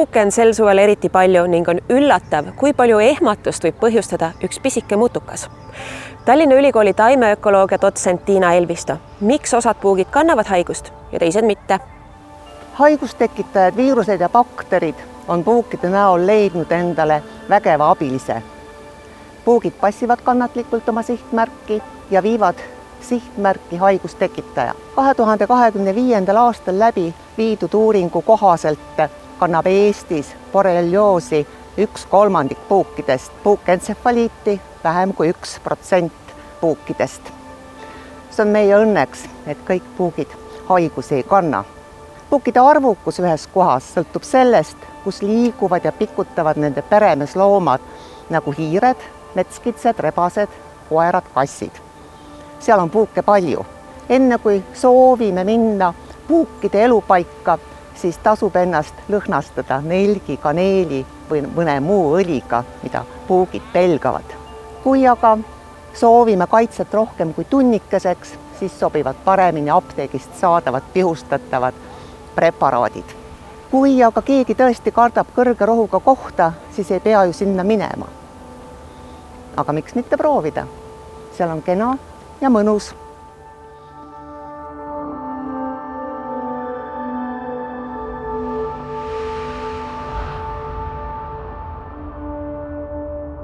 puuke on sel suvel eriti palju ning on üllatav, kui palju ehmatust võib põhjustada üks pisike mutukas. Tallinna Ülikooli taimeökoloogia dotsent Tiina Elvisto. Miks osad puugid kannavad haigust ja teised mitte? Haigustekitajad, viirused ja bakterid on puukide näol leidnud endale vägeva abilise. Puugid passivad kannatlikult oma sihtmärki ja viivad sihtmärki haigustekitaja. 2025. aastal läbi viidud uuringu kohaselt kannab Eestis borrelioosi 1/3 puukidest, puukentsefaliiti vähem kui 1% puukidest. See on meie õnneks, et kõik puugid haigusi ei kanna. Puukide arvukus ühes kohas sõltub sellest, kus liiguvad ja pikutavad nende peremeesloomad nagu hiired, metskitsed, rebased, koerad, kassid. Seal on puuke palju. Enne kui soovime minna puukide elupaika, siis tasub ennast lõhnastada nelgi, kaneeli või mõne muu õliga, mida puugid pelgavad. Kui aga soovime kaitset rohkem kui tunnikeseks, siis sobivad paremini apteegist saadavad pihustatavad preparaadid. Kui aga keegi tõesti kardab kõrge rohuga kohta, siis ei pea ju sinna minema. Aga miks mitte proovida? Seal on kena ja mõnus.